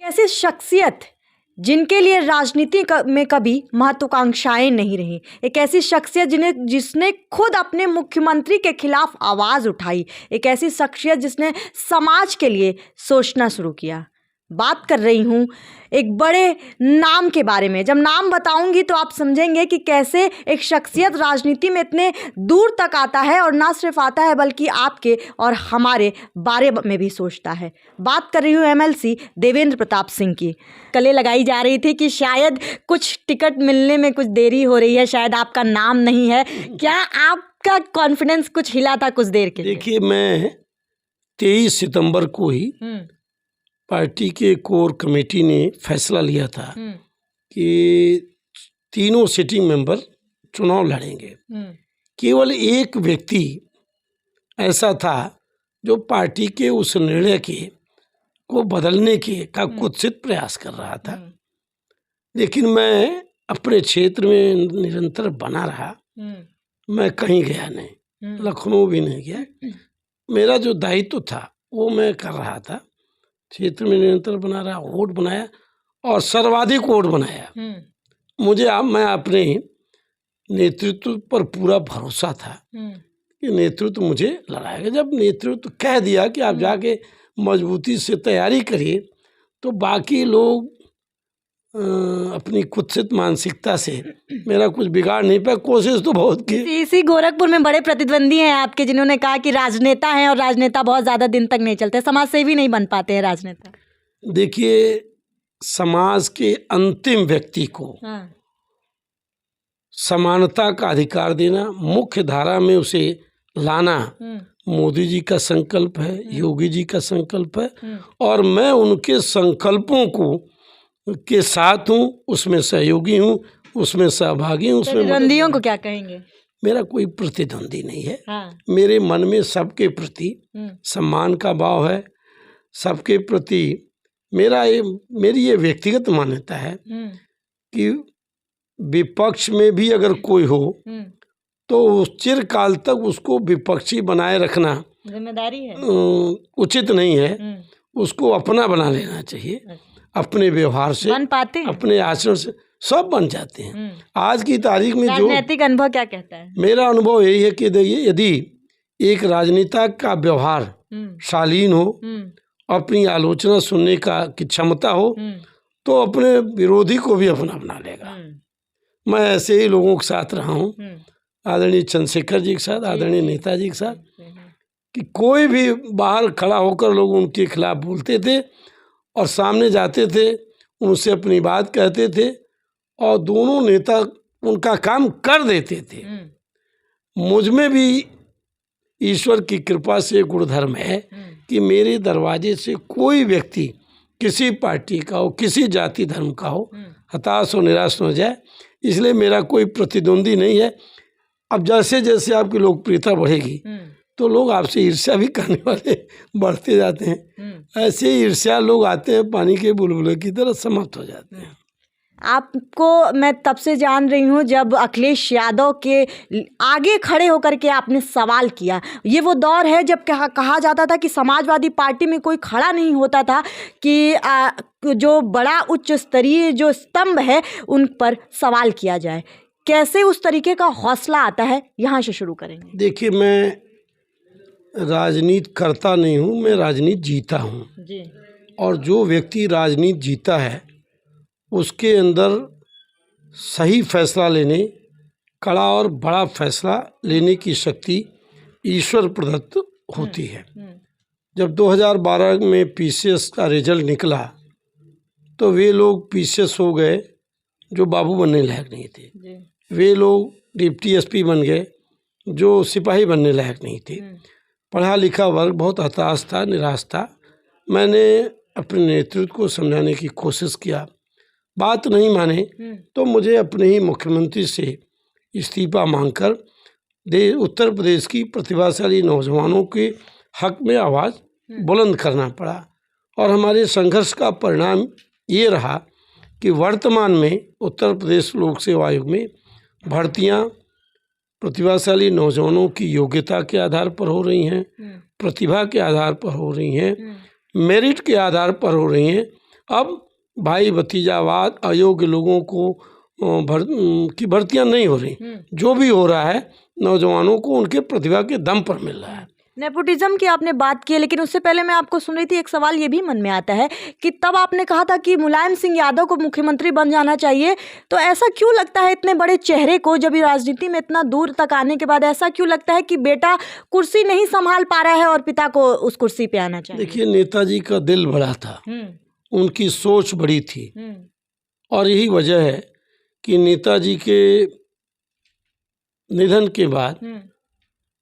ऐसी शख्सियत जिनके लिए राजनीति में कभी महत्वाकांक्षाएं नहीं रही, एक ऐसी शख्सियत जिसने खुद अपने मुख्यमंत्री के खिलाफ आवाज़ उठाई, एक ऐसी शख्सियत जिसने समाज के लिए सोचना शुरू किया। बात कर रही हूँ एक बड़े नाम के बारे में। जब नाम बताऊंगी तो आप समझेंगे कि कैसे एक शख्सियत राजनीति में इतने दूर तक आता है, और ना सिर्फ आता है बल्कि आपके और हमारे बारे में भी सोचता है। बात कर रही हूँ एमएलसी देवेंद्र प्रताप सिंह की। कलें लगाई जा रही थी कि शायद कुछ टिकट मिलने में कुछ देरी हो रही है, शायद आपका नाम नहीं है। क्या आपका कॉन्फिडेंस कुछ हिला था कुछ देर के लिए? देखिए, मैं 23 सितंबर को ही पार्टी के कोर कमेटी ने फैसला लिया था कि तीनों सिटिंग मेंबर चुनाव लड़ेंगे। केवल एक व्यक्ति ऐसा था जो पार्टी के उस निर्णय को बदलने का कुत्सित प्रयास कर रहा था, लेकिन मैं अपने क्षेत्र में निरंतर बना रहा। मैं कहीं गया नहीं, लखनऊ भी नहीं गया। मेरा जो दायित्व था वो मैं कर रहा था, क्षेत्र में निरंतर बना रहा, वोट बनाया और सर्वाधिक वोट बनाया। मैं अपने नेतृत्व पर पूरा भरोसा था कि नेतृत्व मुझे लड़ाएगा। जब नेतृत्व कह दिया कि आप जाके मजबूती से तैयारी करिए, तो बाकी लोग अपनी कुत्सित मानसिकता से मेरा कुछ बिगाड़ नहीं पाया। कोशिश तो बहुत की। इसी गोरखपुर में बड़े प्रतिद्वंदी हैं आपके, जिन्होंने कहा कि राजनेता हैं और राजनेता बहुत ज़्यादा दिन तक नहीं चलते, समाज सेवी नहीं बन पाते हैं राजनेता। देखिए, समाज के अंतिम व्यक्ति को समानता का अधिकार देना, मुख्य धारा में उसे लाना मोदी जी का संकल्प है, योगी जी का संकल्प है, और मैं उनके संकल्पों के साथ हूँ, उसमें सहयोगी हूँ, उसमें सहभागी हूँ। प्रतिद्वंदियों को क्या कहेंगे? मेरा कोई प्रतिद्वंदी नहीं है। मेरे मन में सबके प्रति सम्मान का भाव है। सबके प्रति मेरी ये व्यक्तिगत मान्यता है कि विपक्ष में भी अगर कोई हो तो चिरकाल तक उसको विपक्षी बनाए रखना जिम्मेदारी है, उचित नहीं है। उसको अपना बना लेना चाहिए। अपने व्यवहार से बन पाते हैं, अपने आचरण से सब बन जाते हैं। आज की तारीख में जो राजनीतिक अनुभव क्या कहता है? मेरा अनुभव यही है कि यदि एक राजनेता का व्यवहार शालीन हो, अपनी आलोचना सुनने की क्षमता हो, तो अपने विरोधी को भी अपना बना लेगा। मैं ऐसे ही लोगों के साथ रहा हूँ, आदरणीय चंद्रशेखर जी के साथ, आदरणीय नेताजी के साथ, कि कोई भी बाहर खड़ा होकर लोग उनके खिलाफ बोलते थे और सामने जाते थे, उनसे अपनी बात कहते थे, और दोनों नेता उनका काम कर देते थे। मुझ में भी ईश्वर की कृपा से गुणधर्म है कि मेरे दरवाजे से कोई व्यक्ति किसी पार्टी का हो, किसी जाति धर्म का हो, हताश और निराश न हो जाए। इसलिए मेरा कोई प्रतिद्वंदी नहीं है। अब जैसे जैसे आपकी लोकप्रियता बढ़ेगी तो लोग आपसे ईर्ष्या भी करने वाले बढ़ते जाते हैं। ऐसे ही ईर्ष्या लोग आते हैं, पानी के बुलबुले की तरह समाप्त हो जाते हैं। आपको मैं तब से जान रही हूँ जब अखिलेश यादव के आगे खड़े होकर के आपने सवाल किया। ये वो दौर है जब कहा जाता था कि समाजवादी पार्टी में कोई खड़ा नहीं होता था कि जो बड़ा उच्च स्तरीय जो स्तंभ है उन पर सवाल किया जाए। कैसे उस तरीके का हौसला आता है, यहाँ से शुरू करेंगे। देखिए, मैं राजनीति करता नहीं हूँ, मैं राजनीति जीता हूँ जी। और जो व्यक्ति राजनीति जीता है उसके अंदर सही फैसला लेने, कड़ा और बड़ा फैसला लेने की शक्ति ईश्वर प्रदत्त होती है। जब 2012 में पीसीएस का रिजल्ट निकला तो वे लोग पीसीएस हो गए जो बाबू बनने लायक नहीं थे। वे लोग डिप्टी एसपी बन गए जो सिपाही बनने लायक नहीं थे। पढ़ा लिखा वर्ग बहुत हताश था, निराश था। मैंने अपने नेतृत्व को समझाने की कोशिश किया, बात नहीं माने तो मुझे अपने ही मुख्यमंत्री से इस्तीफा मांगकर उत्तर प्रदेश की प्रतिभाशाली नौजवानों के हक में आवाज़ बुलंद करना पड़ा। और हमारे संघर्ष का परिणाम ये रहा कि वर्तमान में उत्तर प्रदेश लोक सेवा आयोग में भर्तियां प्रतिभाशाली नौजवानों की योग्यता के आधार पर हो रही हैं, प्रतिभा के आधार पर हो रही हैं, मेरिट के आधार पर हो रही हैं। अब भाई भतीजावाद, अयोग्य लोगों को की भर्तियां नहीं हो रही। जो भी हो रहा है नौजवानों को उनके प्रतिभा के दम पर मिल रहा है। नेपोटिज्म की आपने बात की है, लेकिन उससे पहले मैं आपको सुन रही थी, एक सवाल ये भी मन में आता है कि तब आपने कहा था कि मुलायम सिंह यादव को मुख्यमंत्री बन जाना चाहिए, तो ऐसा क्यों लगता है इतने बड़े चेहरे को, जब ये राजनीति में इतना दूर तक आने के बाद ऐसा क्यों लगता है कि बेटा कुर्सी नहीं संभाल पा रहा है और पिता को उस कुर्सी पे आना चाहिए? देखिए, नेताजी का दिल बड़ा था, उनकी सोच बड़ी थी, और यही वजह है कि नेताजी के निधन के बाद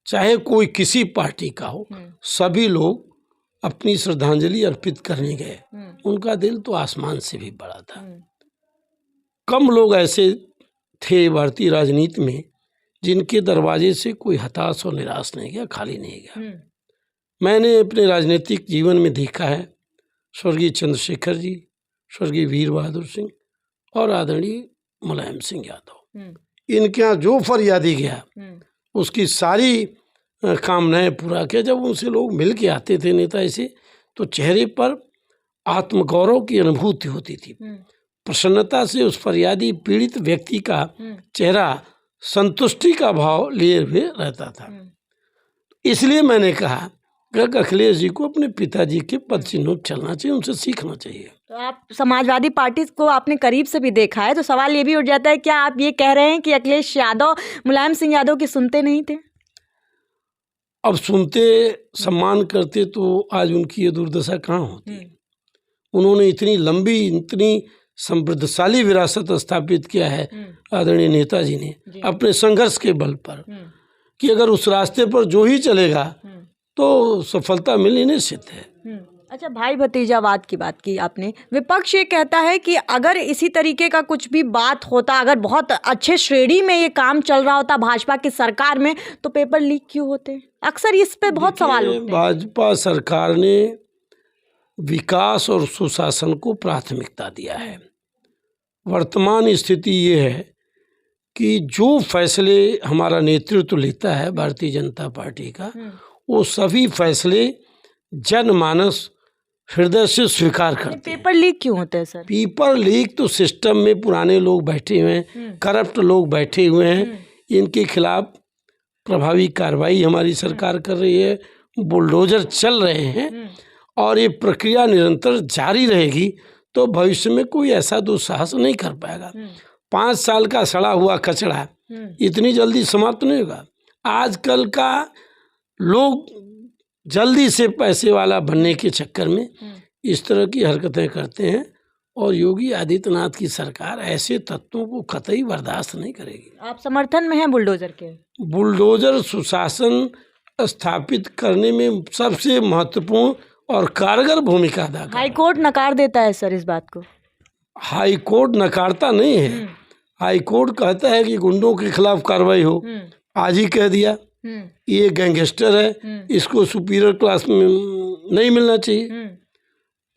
चाहे कोई किसी पार्टी का हो, सभी लोग अपनी श्रद्धांजलि अर्पित करने गए। उनका दिल तो आसमान से भी बड़ा था। कम लोग ऐसे थे भारतीय राजनीति में जिनके दरवाजे से कोई हताश और निराश नहीं गया, खाली नहीं गया। मैंने अपने राजनीतिक जीवन में देखा है, स्वर्गीय चंद्रशेखर जी, स्वर्गीय वीर बहादुर सिंह और आदरणीय मुलायम सिंह यादव, इनके यहाँ जो फरियादी गया उसकी सारी कामनाएं पूरा किया। जब उनसे लोग मिल के आते थे नेता ऐसे, तो चेहरे पर आत्मगौरव की अनुभूति होती थी। प्रसन्नता से उस फरियादी पीड़ित व्यक्ति का चेहरा संतुष्टि का भाव लिए हुए रहता था। इसलिए मैंने कहा कि अखिलेश जी को अपने पिताजी के पद चिन्हों पर चलना चाहिए, उनसे सीखना चाहिए। तो आप समाजवादी पार्टी को आपने करीब से भी देखा है, तो सवाल ये भी उठ जाता है, क्या आप ये कह रहे हैं कि अखिलेश यादव मुलायम सिंह यादव की सुनते नहीं थे? अब सुनते, सम्मान करते तो आज उनकी ये दुर्दशा कहाँ होती। उन्होंने इतनी लंबी, इतनी समृद्धशाली विरासत स्थापित किया है आदरणीय नेताजी ने अपने संघर्ष के बल पर, कि अगर उस रास्ते पर जो ही चलेगा तो सफलता मिलनी निश्चित है। अच्छा, भाई भतीजावाद की बात की आपने। विपक्ष ये कहता है कि अगर इसी तरीके का कुछ भी बात होता, अगर बहुत अच्छे श्रेणी में ये काम चल रहा होता भाजपा की सरकार में, तो पेपर लीक क्यों होते? अक्सर इस पे बहुत सवाल उठते हैं। भाजपा सरकार ने विकास और सुशासन को प्राथमिकता दिया है। वर्तमान स्थिति ये है कि जो फैसले हमारा नेतृत्व लेता है भारतीय जनता पार्टी का, वो सभी फैसले जनमानस हृदय से स्वीकार करते हैं। पेपर लीक क्यों होते हैं सर? पेपर लीक तो सिस्टम में पुराने लोग बैठे हुए हैं, करप्ट लोग बैठे हुए हैं, इनके खिलाफ प्रभावी कार्रवाई हमारी सरकार कर रही है, बुलडोजर चल रहे हैं, और ये प्रक्रिया निरंतर जारी रहेगी तो भविष्य में कोई ऐसा दुस्साहस नहीं कर पाएगा। 5 साल का सड़ा हुआ कचरा इतनी जल्दी समाप्त नहीं होगा। आजकल का लोग जल्दी से पैसे वाला बनने के चक्कर में इस तरह की हरकतें करते हैं, और योगी आदित्यनाथ की सरकार ऐसे तत्वों को कतई बर्दाश्त नहीं करेगी। आप समर्थन में हैं बुलडोजर के? बुलडोजर सुशासन स्थापित करने में सबसे महत्वपूर्ण और कारगर भूमिका अदा करता है। हाई कोर्ट नकार देता है सर इस बात को? हाई कोर्ट नकारता नहीं है। हाई कोर्ट कहता है कि गुंडों के खिलाफ कार्रवाई हो। आज ही कह दिया ये गैंगस्टर है, इसको सुपीरियर क्लास में नहीं मिलना चाहिए।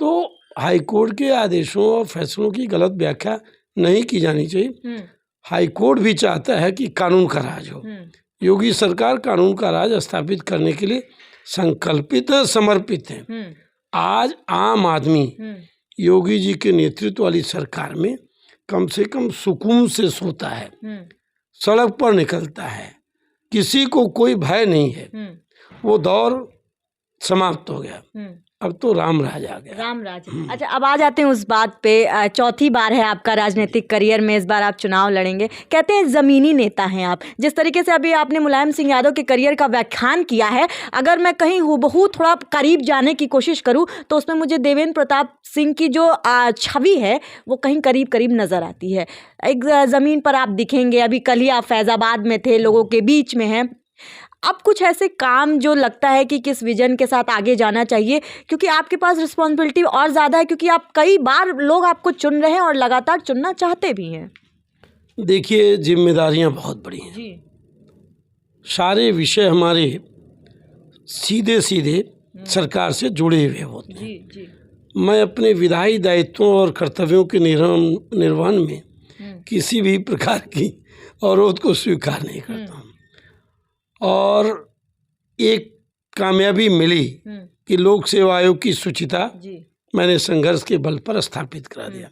तो हाई कोर्ट के आदेशों और फैसलों की गलत व्याख्या नहीं की जानी चाहिए। हाई कोर्ट भी चाहता है कि कानून का राज हो। योगी सरकार कानून का राज स्थापित करने के लिए संकल्पित है, समर्पित है। आज आम आदमी योगी जी के नेतृत्व वाली सरकार में कम से कम सुकून से सोता है, सड़क पर निकलता है, किसी को कोई भय नहीं है। वो दौर समाप्त हो गया, अब तो राम राज आ गया। राम राज। अच्छा, अब आ जाते हैं उस बात पे। चौथी बार है आपका राजनीतिक करियर में, इस बार आप चुनाव लड़ेंगे। कहते हैं ज़मीनी नेता हैं आप। जिस तरीके से अभी आपने मुलायम सिंह यादव के करियर का व्याख्यान किया है, अगर मैं कहीं हूबहू थोड़ा करीब जाने की कोशिश करूं तो उसमें मुझे देवेंद्र प्रताप सिंह की जो छवि है वो कहीं करीब करीब नज़र आती है। एक ज़मीन पर आप दिखेंगे। अभी कल ही आप फैज़ाबाद में थे, लोगों के बीच में हैं। अब कुछ ऐसे काम जो लगता है कि किस विजन के साथ आगे जाना चाहिए, क्योंकि आपके पास रिस्पॉन्सिबिलिटी और ज़्यादा है, क्योंकि आप कई बार लोग आपको चुन रहे हैं और लगातार चुनना चाहते भी हैं। देखिए, जिम्मेदारियां बहुत बड़ी हैं जी। सारे विषय हमारे सीधे सीधे सरकार से जुड़े हुए होते हैं जी, जी। मैं अपने विधायी दायित्वों और कर्तव्यों के निर्वहन में किसी भी प्रकार की अवरोध को स्वीकार नहीं करता हूँ। और एक कामयाबी मिली कि लोक सेवा आयोग की सूचिता मैंने संघर्ष के बल पर स्थापित करा दिया।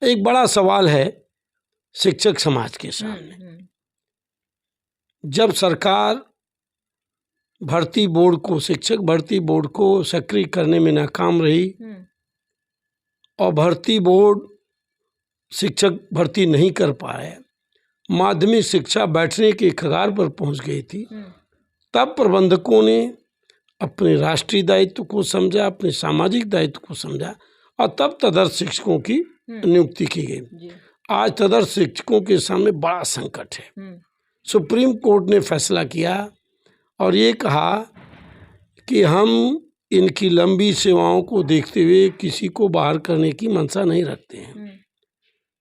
एक बड़ा सवाल है शिक्षक समाज के सामने। जब सरकार भर्ती बोर्ड को, शिक्षक भर्ती बोर्ड को सक्रिय करने में नाकाम रही और भर्ती बोर्ड शिक्षक भर्ती नहीं कर पाए, माध्यमिक शिक्षा बैठने के कगार पर पहुंच गई थी, तब प्रबंधकों ने अपने राष्ट्रीय दायित्व को समझा, अपने सामाजिक दायित्व को समझा और तब तदर्थ शिक्षकों की नियुक्ति की गई। आज तदर्थ शिक्षकों के सामने बड़ा संकट है। सुप्रीम कोर्ट ने फैसला किया और ये कहा कि हम इनकी लंबी सेवाओं को देखते हुए किसी को बाहर करने की मंशा नहीं रखते हैं।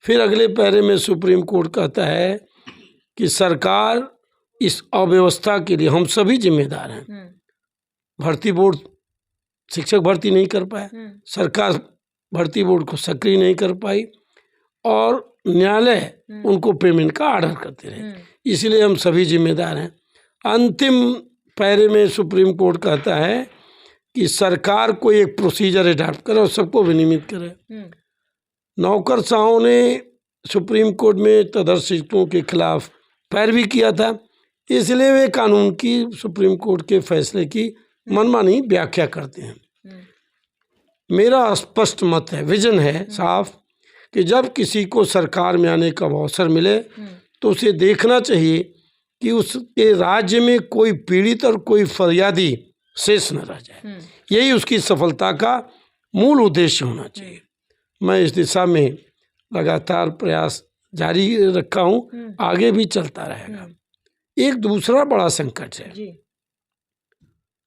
फिर अगले पैरे में सुप्रीम कोर्ट कहता है कि सरकार इस अव्यवस्था के लिए हम सभी जिम्मेदार हैं। भर्ती बोर्ड शिक्षक भर्ती नहीं कर पाया, सरकार भर्ती बोर्ड को सक्रिय नहीं कर पाई और न्यायालय उनको पेमेंट का ऑर्डर करते रहे, इसलिए हम सभी जिम्मेदार हैं। अंतिम पैरे में सुप्रीम कोर्ट कहता है कि सरकार को एक प्रोसीजर अडॉप्ट करे और सबको विनियमित करे। नौकरशाहों ने सुप्रीम कोर्ट में तदर्थ शिक्षकों के खिलाफ पैरवी किया था, इसलिए वे कानून की, सुप्रीम कोर्ट के फैसले की मनमानी व्याख्या करते हैं। मेरा स्पष्ट मत है, विजन है साफ, कि जब किसी को सरकार में आने का अवसर मिले तो उसे देखना चाहिए कि उसके राज्य में कोई पीड़ित और कोई फरियादी शेष न रह जाए। यही उसकी सफलता का मूल उद्देश्य होना चाहिए। मैं इस दिशा में लगातार प्रयास जारी रखा हूँ, आगे भी चलता रहेगा। एक दूसरा बड़ा संकट है,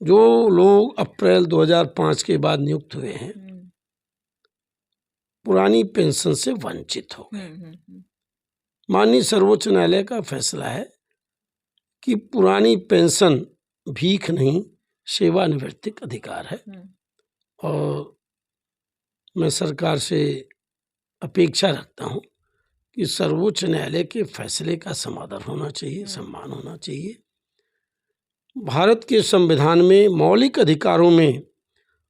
जो लोग अप्रैल 2005 के बाद नियुक्त हुए हैं, पुरानी पेंशन से वंचित हो गए। माननीय सर्वोच्च न्यायालय का फैसला है कि पुरानी पेंशन भीख नहीं, सेवानिवृत्तिक अधिकार है और मैं सरकार से अपेक्षा रखता हूँ कि सर्वोच्च न्यायालय के फैसले का समादर होना चाहिए, सम्मान होना चाहिए। भारत के संविधान में मौलिक अधिकारों में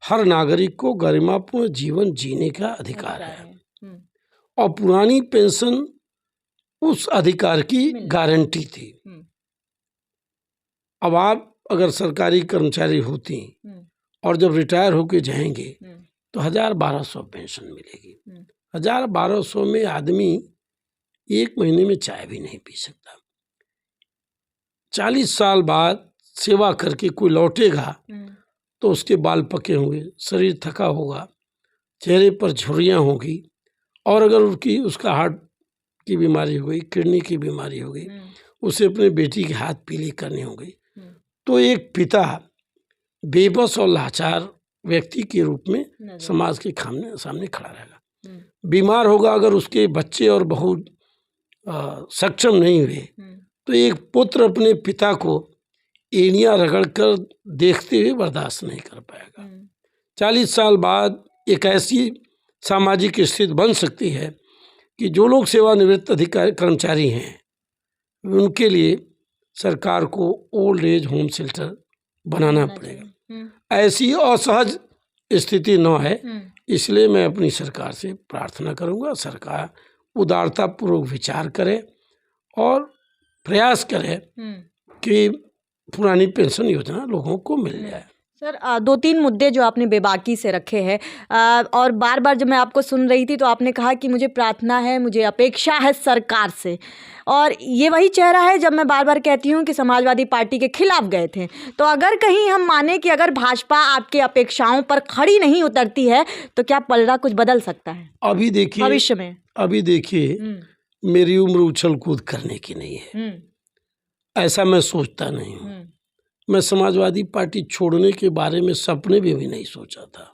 हर नागरिक को गरिमापूर्ण जीवन जीने का अधिकार है और पुरानी पेंशन उस अधिकार की गारंटी थी। अब आप अगर सरकारी कर्मचारी होती और जब रिटायर होके जाएंगे तो 1000-1200 पेंशन मिलेगी। 1000-1200 में आदमी एक महीने में चाय भी नहीं पी सकता। 40 साल बाद सेवा करके कोई लौटेगा तो उसके बाल पके होंगे, शरीर थका होगा, चेहरे पर झुर्रियाँ होगी और अगर उसका हार्ट की बीमारी हो गई, किडनी की बीमारी हो गई, उसे अपने बेटी के हाथ पीले करने होंगे, तो एक पिता बेबस और लाचार व्यक्ति के रूप में समाज के सामने खड़ा रहेगा। बीमार होगा अगर उसके बच्चे और बहू सक्षम नहीं हुए तो एक पुत्र अपने पिता को एड़ियाँ रगड़कर देखते हुए बर्दाश्त नहीं कर पाएगा। 40 साल बाद एक ऐसी सामाजिक स्थिति बन सकती है कि जो लोग सेवानिवृत्त अधिकारी कर्मचारी हैं उनके लिए सरकार को ओल्ड एज होम शेल्टर बनाना पड़ेगा। ऐसी असहज स्थिति न है, इसलिए मैं अपनी सरकार से प्रार्थना करूंगा, सरकार उदारतापूर्वक विचार करे और प्रयास करे कि पुरानी पेंशन योजना लोगों को मिल जाए। सर, 2-3 मुद्दे जो आपने बेबाकी से रखे हैं और बार बार जब मैं आपको सुन रही थी तो आपने कहा कि मुझे प्रार्थना है, मुझे अपेक्षा है सरकार से, और ये वही चेहरा है जब मैं बार बार कहती हूँ कि समाजवादी पार्टी के खिलाफ गए थे। तो अगर कहीं हम माने कि अगर भाजपा आपकी अपेक्षाओं पर खड़ी नहीं उतरती है तो क्या पलड़ा कुछ बदल सकता है अभी देखिए भविष्य में? अभी देखिए, मेरी उम्र उछल कूद करने की नहीं है, ऐसा मैं सोचता नहीं हूँ। मैं समाजवादी पार्टी छोड़ने के बारे में सपने में भी नहीं सोचा था,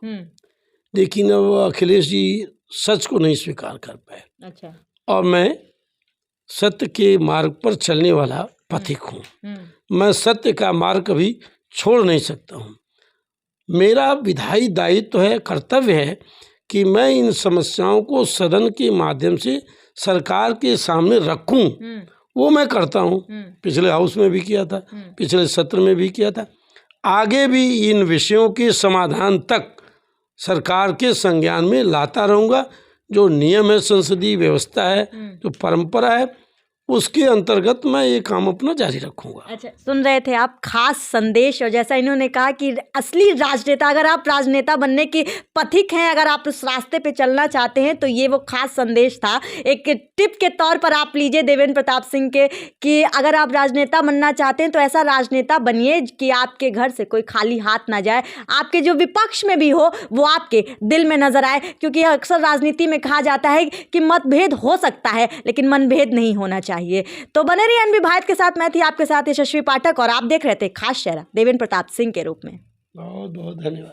लेकिन अब अखिलेश जी सच को नहीं स्वीकार कर पाए। अच्छा। और मैं सत्य के मार्ग पर चलने वाला पथिक हूँ। मैं सत्य का मार्ग कभी छोड़ नहीं सकता हूँ। मेरा विधायी दायित्व है, कर्तव्य है कि मैं इन समस्याओं को सदन के माध्यम से सरकार के सामने रखूं। वो मैं करता हूँ, पिछले हाउस में भी किया था, पिछले सत्र में भी किया था, आगे भी इन विषयों के समाधान तक सरकार के संज्ञान में लाता रहूँगा। जो नियम है, संसदीय व्यवस्था है, जो परंपरा है, उसके अंतर्गत मैं ये काम अपना जारी रखूंगा। अच्छा, सुन रहे थे आप खास संदेश, और जैसा इन्होंने कहा कि असली राजनेता, अगर आप राजनेता बनने की पथिक हैं, अगर आप उस रास्ते पे चलना चाहते हैं, तो ये वो खास संदेश था। एक टिप के तौर पर आप लीजिए देवेंद्र प्रताप सिंह के, कि अगर आप राजनेता बनना चाहते हैं तो ऐसा राजनेता बनिए कि आपके घर से कोई खाली हाथ ना जाए, आपके जो विपक्ष में भी हो वो आपके दिल में नजर आए। क्योंकि अक्सर राजनीति में कहा जाता है कि मतभेद हो सकता है लेकिन मनभेद नहीं होना चाहिए। तो बने रहिए एनबी भारत के साथ। मैं थी आपके साथ यशस्वी पाठक और आप देख रहे थे खास चेहरा देवेंद्र प्रताप सिंह के रूप में। बहुत बहुत धन्यवाद।